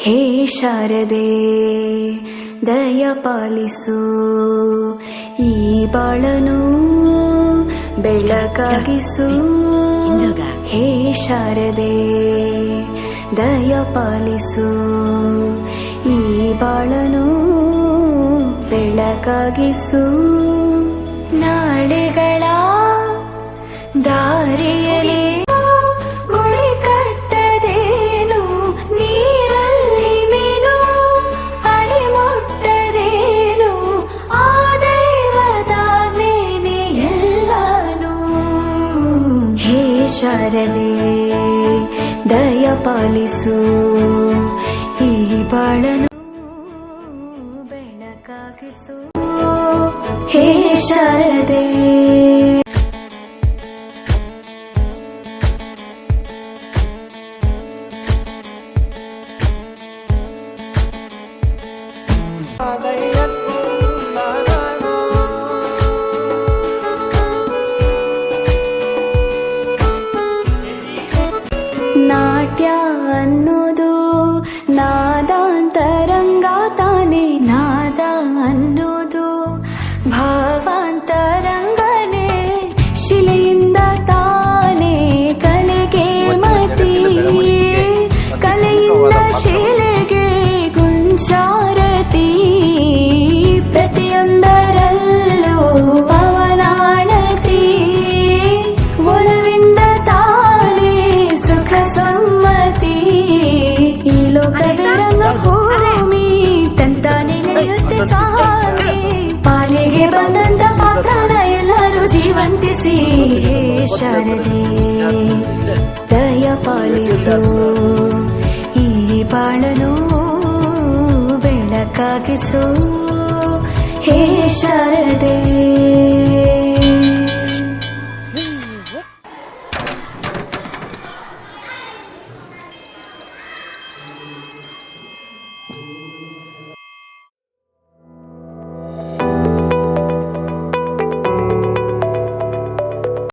ಹೇ ಶಾರದೆ ದಯ ಪಾಲಿಸು, ಈ ಬಾಳನು ಬೆಳಕಾಗಿಸು. ಹೇ ಶಾರದೆ ದಯ ಪಾಲಿಸು, ಈ ಬಾಳನು ಬೆಳಕಾಗಿಸು. ನಾಳೆಗಳ ದಾರಿಯಲ್ಲಿ ಗುಳಿ ಕಟ್ಟದೇನು, ನೀರಲ್ಲಿ ಮೀನು ಅಡಿ ಮುಟ್ಟದೇನು, ಆ ದೈವದ ಮೇನೆ ಎಲ್ಲಾನು. ಹೇ ಶಾರದೆ ದಯ ಪಾಲಿಸು, ಈ ಬಾಳನು ಬೆಳಕಾಗಿಸು. ಹೇ ಶಾರದೆ ನಾಟ್ಯ ಅನ್ನೋದು ನಾದಾಂತರಂಗ ತಾನೆ, ನಾದ ಅನ್ನೋದು ಭಾವಾಂತರಂಗನೇ, ಶಿಲೆಯಿಂದ ತಾನೇ ಕಲೆಗೆ ಮತಿ, ಕಲೆಯಿಂದ ಶಿಲೆಗೆ ಗುಂಚಾರತಿ. ಪ್ರತಿಯೊಂದರಲ್ಲೂ ಪವನಾಣತಿ, ಒಲವಿಂದ ತಾನೇ ಸುಖ ಸಮ್ಮತಿ. ಈ ಲೋಕದ ರಂಗಭೂಮಿ ತಂತಾನೆ ನಡೆಯುತ್ತೆ ಸ್ವಾಮಿ, ಪಾಲಿಗೆ ಬಂದಂತ ಪಾತ್ರನ ಎಲ್ಲರೂ ಜೀವಂತಿಸಿ. ಹೇ ಶಾರದೆ ದಯ ಪಾಲಿಸು, ಈ ಬಾಳನು ಬೆಳಕಾಗಿಸು. ಹೇ ಶಾರದೆ